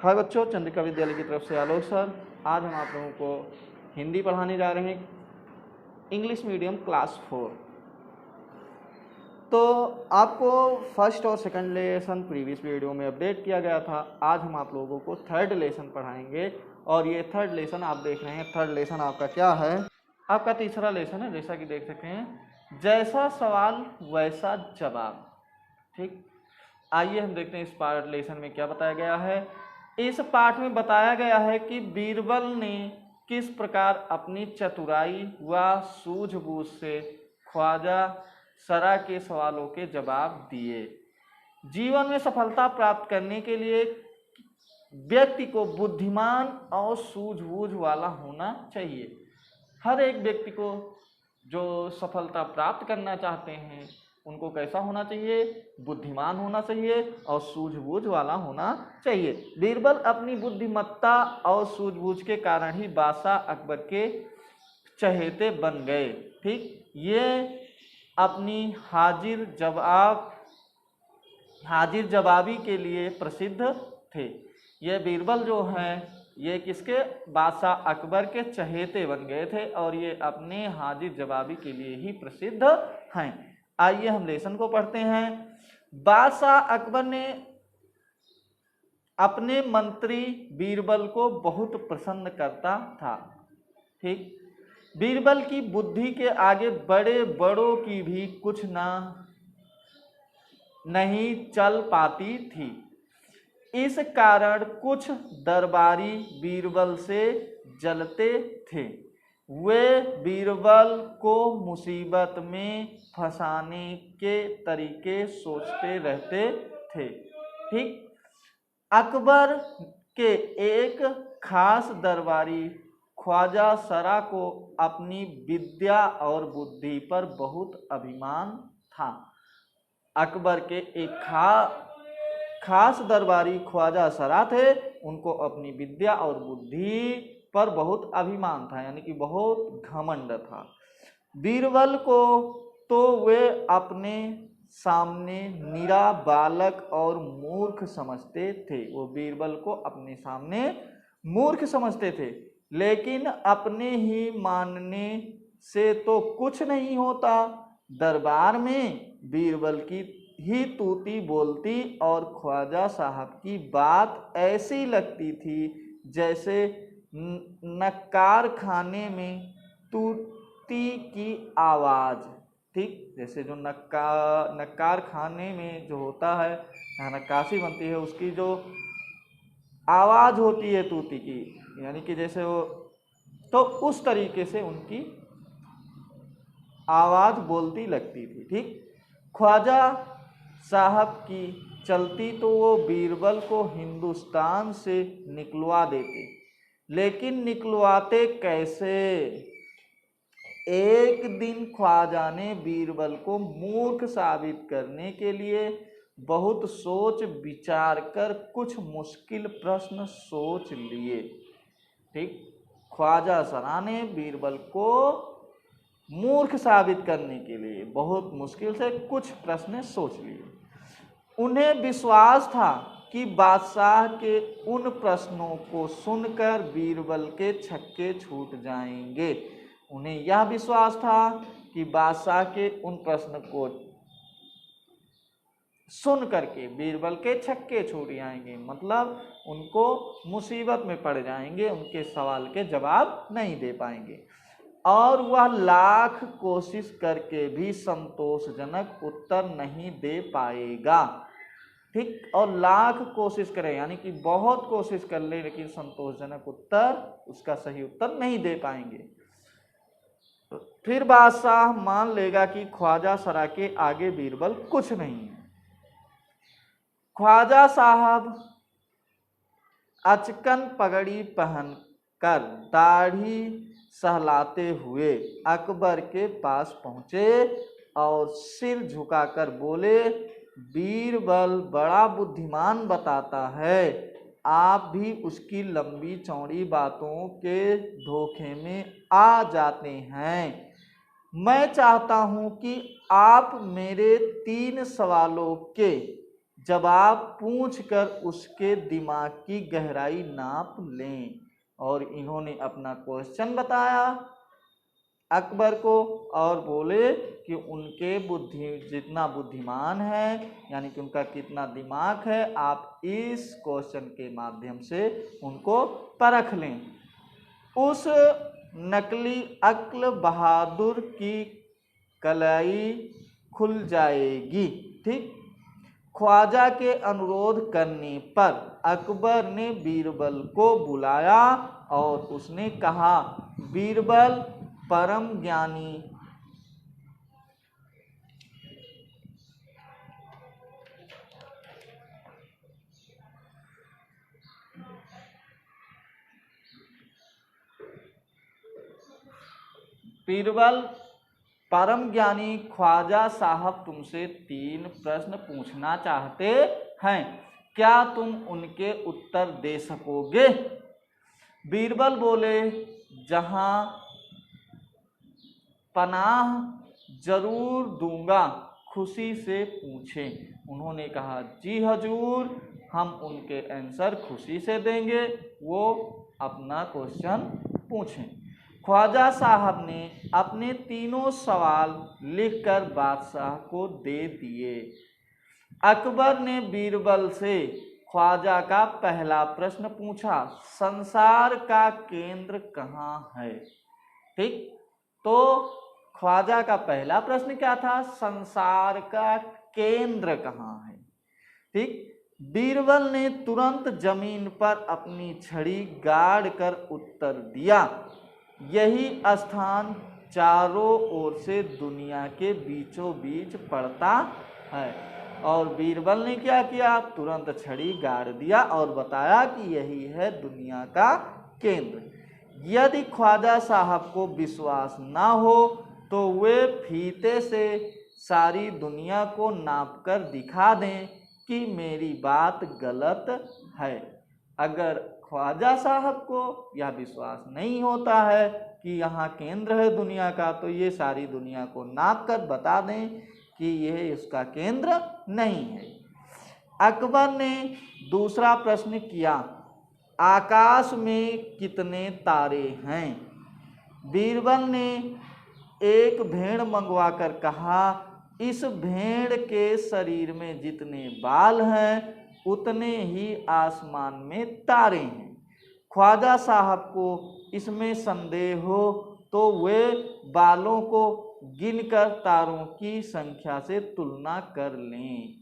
हाय बच्चों, चंद्रिका विद्यालय की तरफ से आलोक सर। आज हम आप लोगों को हिंदी पढ़ाने जा रहे हैं, इंग्लिश मीडियम क्लास 4। तो आपको फर्स्ट और सेकंड लेसन प्रीवियस वीडियो में अपडेट किया गया था। आज हम आप लोगों को थर्ड लेसन पढ़ाएंगे और ये थर्ड लेसन आप देख रहे हैं। थर्ड लेसन आपका क्या है? आपका तीसरा लेसन है, जैसा कि देख सकते हैं, जैसा सवाल वैसा जवाब। ठीक, आइए हम देखते हैं इस पार्ट लेसन में क्या बताया गया है। इस पाठ में बताया गया है कि बीरबल ने किस प्रकार अपनी चतुराई व सूझबूझ से ख्वाजा सरा के सवालों के जवाब दिए। जीवन में सफलता प्राप्त करने के लिए व्यक्ति को बुद्धिमान और सूझबूझ वाला होना चाहिए। हर एक व्यक्ति को जो सफलता प्राप्त करना चाहते हैं उनको कैसा होना चाहिए? बुद्धिमान होना चाहिए और सूझबूझ वाला होना चाहिए। बीरबल अपनी बुद्धिमत्ता और सूझबूझ के कारण ही बादशाह अकबर के चहेते बन गए। ठीक, ये अपनी हाजिर जवाबी के लिए प्रसिद्ध थे। ये बीरबल जो हैं ये किसके? बादशाह अकबर के चहेते बन गए थे और ये अपने हाजिर जवाबी के लिए ही प्रसिद्ध हैं। आइए हम लेसन को पढ़ते हैं। बादशाह अकबर ने अपने मंत्री बीरबल को बहुत प्रसन्न करता था। ठीक, बीरबल की बुद्धि के आगे बड़े बड़ों की भी कुछ नहीं चल पाती थी। इस कारण कुछ दरबारी बीरबल से जलते थे। वे बीरबल को मुसीबत में फंसाने के तरीके सोचते रहते थे। ठीक, अकबर के एक खास दरबारी ख्वाजा सरा को अपनी विद्या और बुद्धि पर बहुत अभिमान था। अकबर के एक खास दरबारी ख्वाजा सरा थे, उनको अपनी विद्या और बुद्धि पर बहुत अभिमान था, यानी कि बहुत घमंड था। बीरबल को तो वे अपने सामने निरा बालक और मूर्ख समझते थे। वो बीरबल को अपने सामने मूर्ख समझते थे, लेकिन अपने ही मानने से तो कुछ नहीं होता। दरबार में बीरबल की ही तूती बोलती और ख्वाजा साहब की बात ऐसी लगती थी जैसे नक्कार खाने में तूती की आवाज। ठीक, जैसे जो नक्कार खाने में जो होता है, यहाँ नक्काशी बनती है, उसकी जो आवाज होती है तूती की, यानी कि जैसे वो, तो उस तरीके से उनकी आवाज बोलती लगती थी। ठीक, ख्वाजा साहब की चलती तो वो बीरबल को हिंदुस्तान से निकलवा देते, लेकिन निकलवाते कैसे? एक दिन ख्वाजा ने बीरबल को मूर्ख साबित करने के लिए बहुत सोच विचार कर कुछ मुश्किल प्रश्न सोच लिए। ठीक, ख्वाजा सरा ने बीरबल को मूर्ख साबित करने के लिए बहुत मुश्किल से कुछ प्रश्न सोच लिए। उन्हें विश्वास था कि बादशाह के उन प्रश्नों को सुनकर बीरबल के छक्के छूट जाएंगे। उन्हें यह विश्वास था कि बादशाह के उन प्रश्न को सुन करके बीरबल के छक्के छूट जाएंगे, मतलब उनको मुसीबत में पड़ जाएंगे, उनके सवाल के जवाब नहीं दे पाएंगे और वह लाख कोशिश करके भी संतोषजनक उत्तर नहीं दे पाएगा। ठीक, और लाख कोशिश करे यानी कि बहुत कोशिश कर ले, लेकिन संतोषजनक उत्तर, उसका सही उत्तर नहीं दे पाएंगे। फिर बादशाह मान लेगा कि ख्वाजा सरा के आगे बीरबल कुछ नहीं है। ख्वाजा साहब अचकन पगड़ी पहनकर दाढ़ी सहलाते हुए अकबर के पास पहुंचे और सिर झुकाकर बोले, बीरबल बड़ा बुद्धिमान बताता है, आप भी उसकी लंबी चौड़ी बातों के धोखे में आ जाते हैं। मैं चाहता हूं कि आप मेरे 3 सवालों के जवाब पूछकर उसके दिमाग की गहराई नाप लें। और इन्होंने अपना क्वेश्चन बताया अकबर को और बोले कि उनके जितना बुद्धिमान है, यानी कि उनका कितना दिमाग है, आप इस क्वेश्चन के माध्यम से उनको परख लें। उस नकली अक्ल बहादुर की कलाई खुल जाएगी। ठीक। ख्वाजा के अनुरोध करने पर अकबर ने बीरबल को बुलाया और उसने कहा, बीरबल परम ज्ञानी बीरबल परम ज्ञानी ख्वाजा साहब तुमसे 3 प्रश्न पूछना चाहते हैं, क्या तुम उनके उत्तर दे सकोगे? बीरबल बोले, जहां पनाह जरूर दूंगा, खुशी से पूछें। उन्होंने कहा, जी हजूर, हम उनके आंसर खुशी से देंगे, वो अपना क्वेश्चन पूछें। ख्वाजा साहब ने अपने तीनों सवाल लिखकर बादशाह को दे दिए। अकबर ने बीरबल से ख्वाजा का पहला प्रश्न पूछा, संसार का केंद्र कहाँ है? ठीक। तो ख्वाजा का पहला प्रश्न क्या था? संसार का केंद्र कहाँ है? ठीक। बीरबल ने तुरंत जमीन पर अपनी छड़ी गाड़ कर उत्तर दिया, यही स्थान चारों ओर से दुनिया के बीचों बीच पड़ता है। और बीरबल ने क्या किया? तुरंत छड़ी गाड़ दिया और बताया कि यही है दुनिया का केंद्र। यदि ख्वाजा साहब को विश्वास ना हो तो वे फीते से सारी दुनिया को नापकर दिखा दें कि मेरी बात गलत है। अगर ख्वाजा साहब को यह विश्वास नहीं होता है कि यहाँ केंद्र है दुनिया का, तो ये सारी दुनिया को नाप कर बता दें कि यह उसका केंद्र नहीं है। अकबर ने दूसरा प्रश्न किया, आकाश में कितने तारे हैं? बीरबल ने एक भेड़ मंगवाकर कहा, इस भेड़ के शरीर में जितने बाल हैं उतने ही आसमान में तारे हैं। ख्वाजा साहब को इसमें संदेह हो तो वे बालों को गिनकर तारों की संख्या से तुलना कर लें।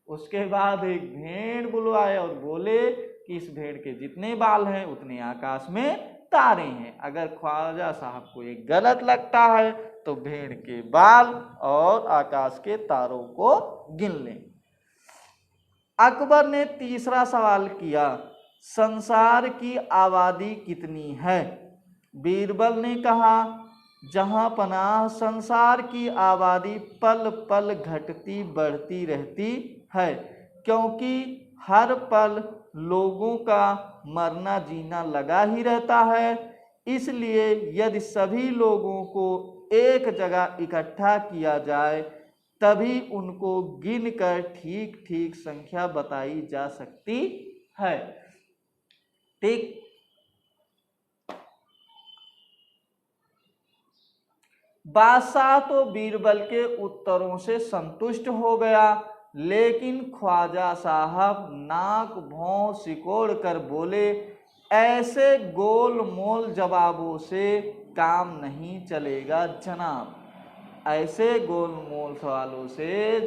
उसके बाद एक भेड़ बुलवाए और बोले कि इस भेड़ के जितने बाल हैं उतने आकाश में तारे हैं। अगर ख्वाजा साहब को ये गलत लगता है तो भेड़ के बाल और आकाश के तारों को गिन लें। अकबर ने तीसरा सवाल किया, संसार की आबादी कितनी है? बीरबल ने कहा, जहां पनाह संसार की आबादी पल पल घटती बढ़ती रहती है, क्योंकि हर पल लोगों का मरना जीना लगा ही रहता है। इसलिए यदि सभी लोगों को एक जगह इकट्ठा किया जाए तभी उनको गिनकर ठीक ठीक संख्या बताई जा सकती है। ठीक। बादशाह तो बीरबल के उत्तरों से संतुष्ट हो गया, लेकिन ख्वाजा साहब नाक भौं सिकोड़ कर बोले, ऐसे गोल मोल जवाबों से काम नहीं चलेगा जनाब। ऐसे गोल मोल सवालों से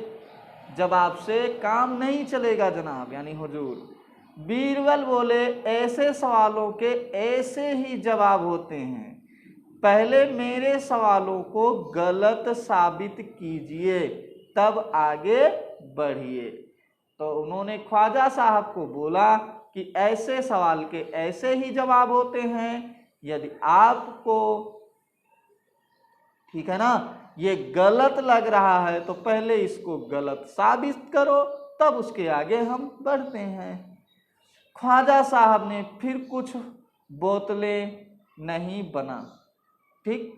जवाब से काम नहीं चलेगा जनाब, यानी हुजूर। बीरबल बोले, ऐसे सवालों के ऐसे ही जवाब होते हैं, पहले मेरे सवालों को गलत साबित कीजिए तब आगे बढ़िए। तो उन्होंने ख्वाजा साहब को बोला कि ऐसे सवाल के ऐसे ही जवाब होते हैं, यदि आपको, ठीक है ना, ये गलत लग रहा है तो पहले इसको गलत साबित करो, तब उसके आगे हम बढ़ते हैं। ख्वाजा साहब ने फिर कुछ बोतलें नहीं बना। ठीक।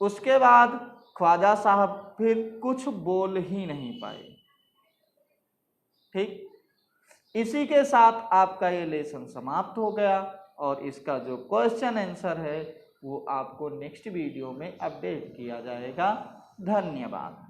उसके बाद ख्वाजा साहब फिर कुछ बोल ही नहीं पाए। ठीक, इसी के साथ आपका ये लेसन समाप्त हो गया और इसका जो क्वेश्चन आंसर है वो आपको नेक्स्ट वीडियो में अपडेट किया जाएगा। धन्यवाद।